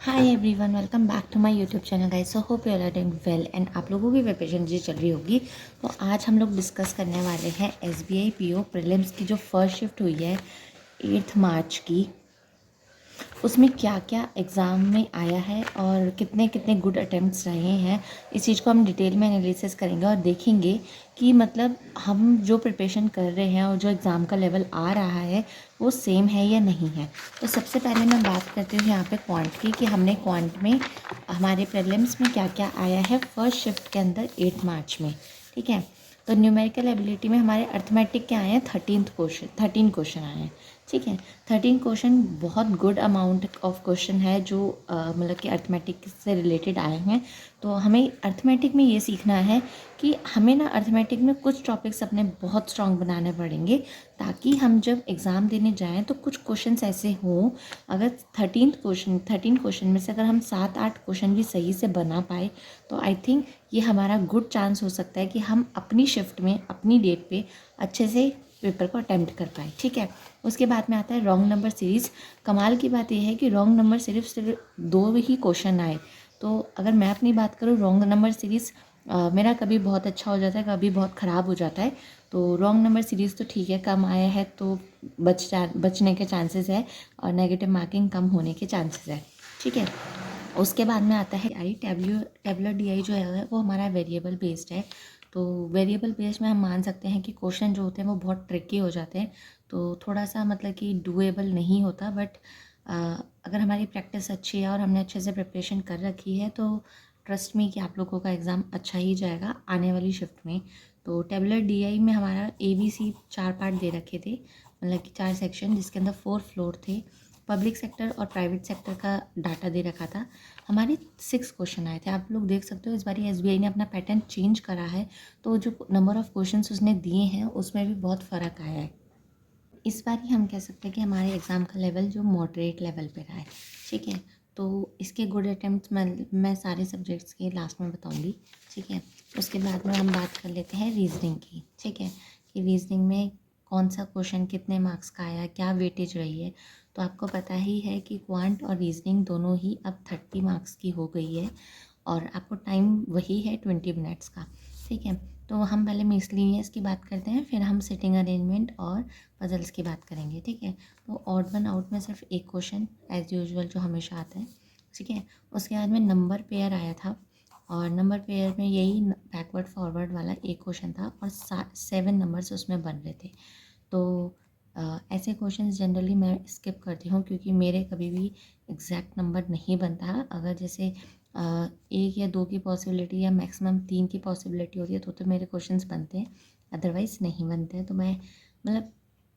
Hi everyone, welcome back to my YouTube channel guys. So hope you are doing well and आप लोगों की preparation जी चल रही होगी। तो आज हम लोग डिस्कस करने वाले हैं एसबीआई पीओ प्रीलिम्स की जो फर्स्ट शिफ्ट हुई है 8 मार्च की। उसमें क्या क्या एग्ज़ाम में आया है और कितने कितने गुड अटेम्प्ट्स रहे हैं, इस चीज़ को हम डिटेल में एनालिसिस करेंगे और देखेंगे कि मतलब हम जो प्रिपरेशन कर रहे हैं और जो एग्ज़ाम का लेवल आ रहा है वो सेम है या नहीं है। तो सबसे पहले मैं बात करती हूँ यहाँ पे क्वांट की, कि हमने क्वांट में हमारे प्रीलिम्स में क्या क्या आया है फर्स्ट शिफ्ट के अंदर 8 मार्च में। ठीक है, तो न्यूमेरिकल एबिलिटी में हमारे अर्थमेटिक के आए हैं 13 क्वेश्चन आए हैं। ठीक है, 13 क्वेश्चन बहुत गुड अमाउंट ऑफ क्वेश्चन है जो मतलब कि अर्थमेटिक से रिलेटेड आए हैं। तो हमें अर्थमेटिक में ये सीखना है कि हमें ना अर्थमेटिक में कुछ टॉपिक्स अपने बहुत स्ट्रॉन्ग बनाने पड़ेंगे, ताकि हम जब एग्ज़ाम देने जाएं तो कुछ क्वेश्चंस ऐसे हों। अगर 13 क्वेश्चन में से अगर हम 7-8 क्वेश्चन भी सही से बना पाए तो आई थिंक ये हमारा गुड चांस हो सकता है कि हम अपनी शिफ्ट में अपनी डेट पे अच्छे से पेपर को अटैम्प्ट कर पाए। ठीक है, उसके बाद में आता है रॉन्ग नंबर सीरीज़। कमाल की बात यह है कि रॉन्ग नंबर सिर्फ 2 ही क्वेश्चन आए। तो अगर मैं अपनी बात करूँ, रॉन्ग नंबर सीरीज़ मेरा कभी बहुत अच्छा हो जाता है, कभी बहुत ख़राब हो जाता है। तो रॉन्ग नंबर सीरीज़ तो ठीक है, कम आया है तो बचने के चांसेस है और नेगेटिव मार्किंग कम होने के चांसेस है। ठीक है, उसके बाद में आता है टेबुलर डीआई जो है वो हमारा वेरिएबल बेस्ड है। तो वेरिएबल बेस्ड में हम मान सकते हैं कि क्वेश्चन जो होते हैं वो बहुत ट्रिकी हो जाते हैं, तो थोड़ा सा मतलब कि डूएबल नहीं होता। बट अगर हमारी प्रैक्टिस अच्छी है और हमने अच्छे से प्रिपरेशन कर रखी है तो ट्रस्ट मी कि आप लोगों का एग्ज़ाम अच्छा ही जाएगा आने वाली शिफ्ट में। तो टेबुलर डीआई में हमारा ABC 4 पार्ट दे रखे थे, मतलब कि 4 सेक्शन, जिसके अंदर 4 फ्लोर थे। पब्लिक सेक्टर और प्राइवेट सेक्टर का डाटा दे रखा था। हमारे 6 क्वेश्चन आए थे। आप लोग देख सकते हो इस बार एसबीआई ने अपना पैटर्न चेंज करा है, तो जो नंबर ऑफ़ क्वेश्चंस उसने दिए हैं उसमें भी बहुत फ़र्क आया है। इस बार ही हम कह सकते हैं कि हमारे एग्ज़ाम का लेवल जो मॉडरेट लेवल पे रहा है। ठीक है, तो इसके गुड अटैम्प्ट्स मैं सारे सब्जेक्ट्स के लास्ट में बताऊंगी। ठीक है, उसके बाद में हम बात कर लेते हैं रीजनिंग की। ठीक है, कि रीजनिंग में कौन सा क्वेश्चन कितने मार्क्स का आया, क्या वेटेज रही है। तो आपको पता ही है कि क्वांट और रीजनिंग दोनों ही अब 30 मार्क्स की हो गई है और आपको टाइम वही है 20 मिनट्स का। ठीक है, तो हम पहले मिसलेनियस की बात करते हैं, फिर हम सिटिंग अरेंजमेंट और पजल्स की बात करेंगे। ठीक है, तो ऑड वन आउट में सिर्फ एक क्वेश्चन एज यूजुअल जो हमेशा आता है। ठीक है, उसके बाद में नंबर पेयर आया था और नंबर पेयर में यही बैकवर्ड फॉरवर्ड वाला एक क्वेश्चन था और 7 नंबर्स उसमें बन रहे थे। तो ऐसे क्वेश्चन जनरली मैं स्किप करती हूँ, क्योंकि मेरे कभी भी एग्जैक्ट नंबर नहीं बनता। अगर जैसे 1 या 2 की पॉसिबिलिटी या मैक्सिमम 3 की पॉसिबिलिटी होती है तो मेरे क्वेश्चंस बनते हैं, अदरवाइज़ नहीं बनते हैं। तो मैं मतलब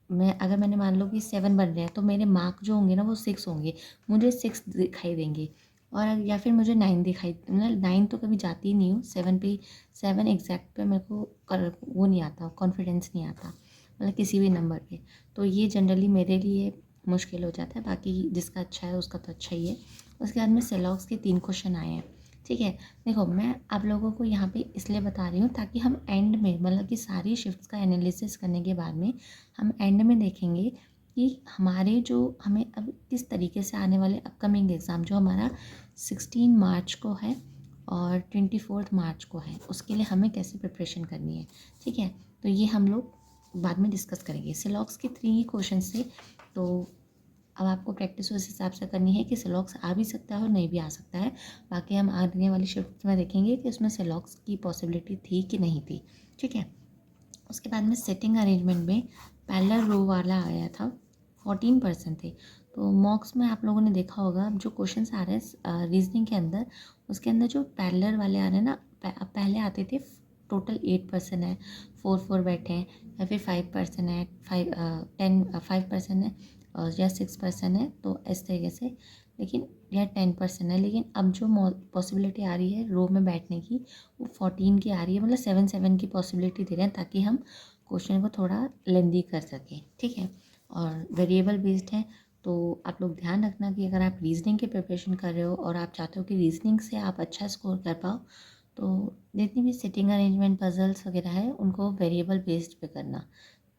मैं अगर मैंने मान लो कि 7 बन रहे हैं तो मेरे मार्क जो होंगे ना वो 6 होंगे, मुझे 6 दिखाई देंगे। और या फिर मुझे 9 दिखाई, मतलब 9 तो कभी जाती ही नहीं हूँ, 7 पे 7 एग्जैक्ट पे मेरे को वो नहीं आता, कॉन्फिडेंस नहीं आता, मतलब किसी भी नंबर पे। तो ये जनरली मेरे लिए मुश्किल हो जाता है, बाकी जिसका अच्छा है उसका तो अच्छा ही है। उसके बाद में सेलॉक्स के 3 क्वेश्चन आए हैं। ठीक है, देखो मैं आप लोगों को यहाँ पे इसलिए बता रही हूँ ताकि हम एंड में, मतलब कि सारी शिफ्ट्स का एनालिसिस करने के बाद में हम एंड में देखेंगे कि हमारे जो हमें अब किस तरीके से आने वाले अपकमिंग एग्ज़ाम जो हमारा 16 मार्च को है और 24 मार्च को है, उसके लिए हमें कैसे प्रिपरेशन करनी है। ठीक है, तो ये हम लोग बाद में डिस्कस करेंगे। सिलॉक्स के 3 क्वेश्चन थे, तो अब आपको प्रैक्टिस उस हिसाब से करनी है कि सिलॉक्स आ भी सकता है और नहीं भी आ सकता है। बाकी हम आने वाली शिफ्ट में देखेंगे कि उसमें सिलॉक्स की पॉसिबिलिटी थी कि नहीं थी। ठीक है, उसके बाद में सेटिंग अरेंजमेंट में पैरेलल रो वाला आया था, 14% थे। तो मॉक्स में आप लोगों ने देखा होगा, अब जो क्वेश्चन आ रहे हैं रीजनिंग के अंदर, उसके अंदर जो पैरेलल वाले आ रहे हैं ना, पहले आते थे टोटल 8% है, 4 बैठे हैं, या फिर 5% है, 5% है या 6% है, तो इस तरीके से। लेकिन यह 10% है, लेकिन अब जो पॉसिबिलिटी आ रही है रो में बैठने की वो 14 की आ रही है, मतलब 7 की पॉसिबिलिटी दे रहे हैं ताकि हम क्वेश्चन को थोड़ा लेंदी कर सकें। ठीक है, और वेरिएबल बेस्ड है। तो आप लोग ध्यान रखना कि अगर आप रीजनिंग की प्रिपरेशन कर रहे हो और आप चाहते हो कि रीजनिंग से आप अच्छा स्कोर कर पाओ, तो जितनी भी सिटिंग अरेंजमेंट पजल्स वगैरह है उनको वेरिएबल बेस्ड पे करना,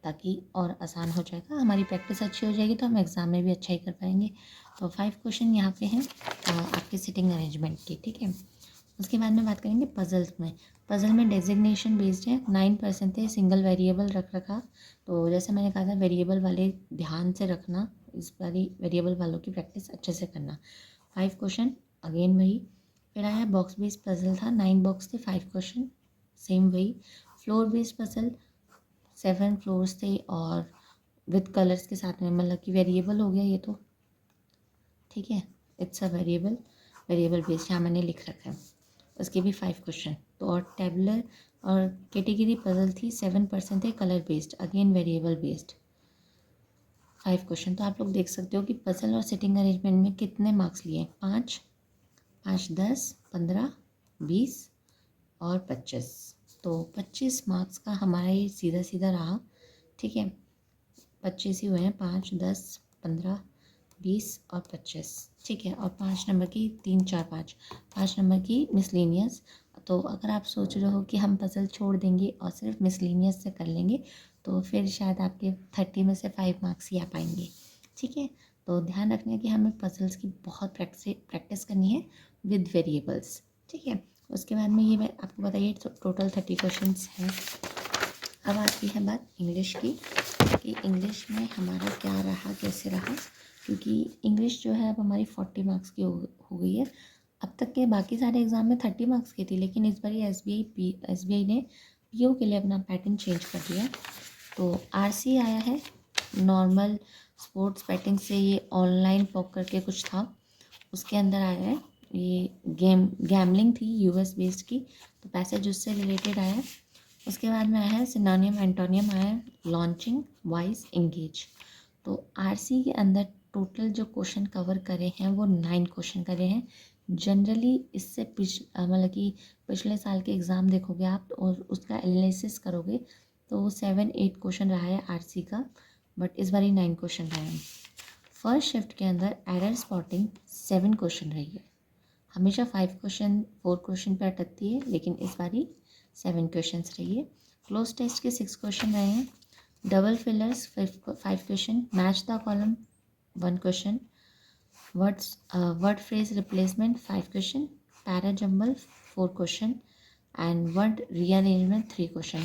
ताकि और आसान हो जाएगा, हमारी प्रैक्टिस अच्छी हो जाएगी तो हम एग्ज़ाम में भी अच्छा ही कर पाएंगे। तो 5 क्वेश्चन यहाँ पे हैं आपके सिटिंग अरेंजमेंट की, ठीक है। उसके बाद में बात करेंगे पजल्स में। पजल में डेजिग्नेशन बेस्ड है, 9% है, सिंगल वेरिएबल रख रखा। तो जैसे मैंने कहा था वेरिएबल वाले ध्यान से रखना, इस बारी वेरिएबल वालों की प्रैक्टिस अच्छे से करना। 5 क्वेश्चन अगेन वही। फिर आया बॉक्स बेस्ड पजल था, 9 बॉक्स थे, 5 क्वेश्चन सेम वही। फ्लोर बेस्ड पजल 7 फ्लोर्स थे और विद कलर्स के साथ में, मतलब कि वेरिएबल हो गया ये तो, ठीक है। इट्स अ वेरिएबल बेस्ड, यहाँ मैंने लिख रखा है। उसके भी 5 क्वेश्चन। तो और टेबलर और कैटेगरी पजल थी, 7% थे, colour based, again variable based, 5 question. तो आप लोग देख सकते हो कि पजल और सिटिंग अरेंजमेंट में कितने मार्क्स लिए, 5, 5, 10, 15, 20 और 25। तो 25 मार्क्स का हमारा ये सीधा सीधा रहा, ठीक है। 25 ही हुए हैं, 5, 10, 15, 20 और 25, ठीक है। और 5 नंबर की 3, 4, 5 नंबर की मिसलेनियस। तो अगर आप सोच रहे हो कि हम पजल छोड़ देंगे और सिर्फ मिसलेनियस से कर लेंगे, तो फिर शायद आपके 30 में से 5 मार्क्स ही आ पाएंगे, ठीक है। तो ध्यान रखना है कि हमें पजल्स की बहुत प्रैक्टिस करनी है विद वेरिएबल्स, ठीक है। उसके बाद में ये मैं आपको बताइए, टोटल 30 क्वेश्चन हैं। अब आती है बात इंग्लिश की, कि इंग्लिश में हमारा क्या रहा, कैसे रहा। क्योंकि इंग्लिश जो है अब हमारी 40 मार्क्स की हो गई है। अब तक के बाकी सारे एग्ज़ाम में 30 मार्क्स की थी, लेकिन इस बार एसबीआई ने पीओ के लिए अपना पैटर्न चेंज कर दिया। तो आरसी आया है, नॉर्मल स्पोर्ट्स बैटिंग से ये ऑनलाइन पॉकर के कुछ था, उसके अंदर आया है। ये गैमलिंग थी यूएस बेस्ड की, तो पैसेज उससे रिलेटेड आया है। उसके बाद में आया है सिनोनियम एंटोनियम आया है, लॉन्चिंग, वाइज, इंगेज। तो आरसी के अंदर टोटल जो क्वेश्चन कवर करे हैं वो 9 क्वेश्चन करे हैं। जनरली इससे मतलब कि पिछले साल के एग्ज़ाम देखोगे आप और उसका एनालिसिस करोगे तो 7-8 क्वेश्चन रहा है आरसी का, बट इस बार ही 9 क्वेश्चन रहे हैं। फर्स्ट शिफ्ट के अंदर एरर स्पॉटिंग 7 क्वेश्चन रही है। हमेशा 5 क्वेश्चन 4 क्वेश्चन पे अटकती है, लेकिन इस बारी 7 क्वेश्चन रही है। क्लोज टेस्ट के 6 क्वेश्चन रहे हैं। Double fillers 5 question, match the column 1 question, word phrase replacement 5 question, para jumble 4 question and word rearrangement 3 question.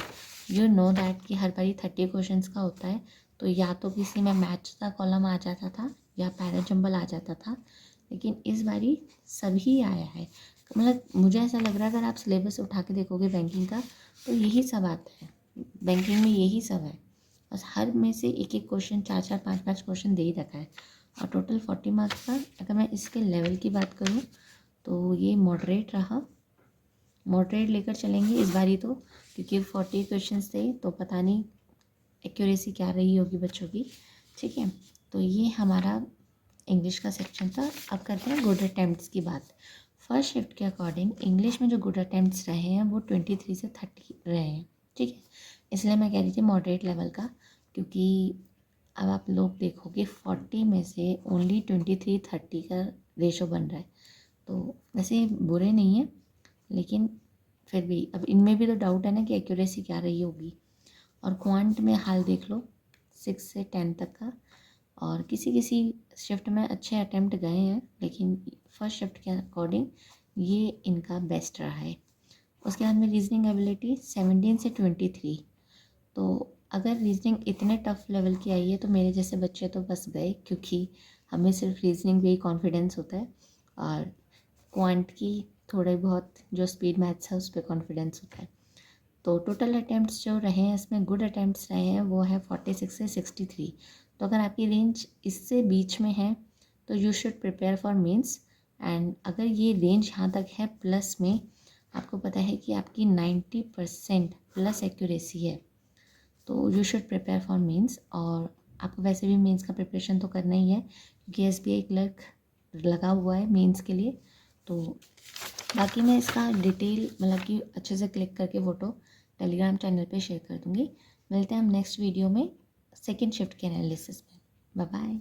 You know that कि हर बारी 30 क्वेश्चन का होता है, तो या तो किसी में मैच द कॉलम आ जाता था या पैरा जम्बल आ जाता था, लेकिन इस बारी सभी आया है। मतलब मुझे ऐसा लग रहा है अगर आप सिलेबस उठा के देखोगे बैंकिंग का, तो यही सब आता है, बैंकिंग में यही सब है। बस हर में से एक एक क्वेश्चन, 4-4, 5-5 क्वेश्चन दे ही रखा है। और टोटल 40 मार्क्स का अगर मैं इसके लेवल की बात करूँ तो ये मॉडरेट रहा, मॉडरेट लेकर चलेंगे इस बारी तो, क्योंकि 40 क्वेश्चंस थे तो पता नहीं एक्यूरेसी क्या रही होगी बच्चों की, ठीक है। तो ये हमारा इंग्लिश का सेक्शन था। अब करते हैं गुड अटैम्प्ट्स की बात। फर्स्ट शिफ्ट के अकॉर्डिंग इंग्लिश में जो गुड अटैम्प्ट्स रहे हैं वो 23 से 30 रहे हैं, ठीक है। इसलिए मैं कह रही थी मॉडरेट लेवल का, क्योंकि अब आप लोग देखोगे 40 में से ओनली 23-30 का रेशो बन रहा है। तो वैसे बुरे नहीं है, लेकिन फिर भी अब इनमें भी तो डाउट है ना कि एक्यूरेसी क्या रही होगी। और क्वांट में हाल देख लो 6 से 10 तक का, और किसी किसी शिफ्ट में अच्छे अटैम्प्ट गए हैं, लेकिन फर्स्ट शिफ्ट के अकॉर्डिंग ये इनका बेस्ट रहा है। उसके बाद में रीजनिंग एबिलिटी 17 से 23। तो अगर रीजनिंग इतने टफ लेवल की आई है तो मेरे जैसे बच्चे तो बस गए, क्योंकि हमें सिर्फ रीजनिंग में ही कॉन्फिडेंस होता है और क्वांट की थोड़े बहुत जो स्पीड मैथ्स है उस पर कॉन्फिडेंस होता है। तो टोटल अटैम्प्ट्स जो रहे हैं इसमें गुड अटैम्प्ट्स रहे हैं वो है 46 से 63। तो अगर आपकी रेंज इससे बीच में है तो you should prepare for mains. And अगर ये रेंज यहाँ तक है प्लस में, आपको पता है कि आपकी 90% प्लस एक्यूरेसी है, तो you should prepare for mains. और आपको वैसे भी मेंस का प्रिपरेशन तो करना ही है, क्योंकि एसबीआई क्लर्क लगा हुआ है मेंस के लिए। तो बाकी मैं इसका डिटेल मतलब कि अच्छे से क्लिक करके फ़ोटो टेलीग्राम चैनल पे शेयर कर दूँगी। मिलते हैं हम नेक्स्ट वीडियो में सेकंड शिफ्ट के एनालिसिस में। Bye bye.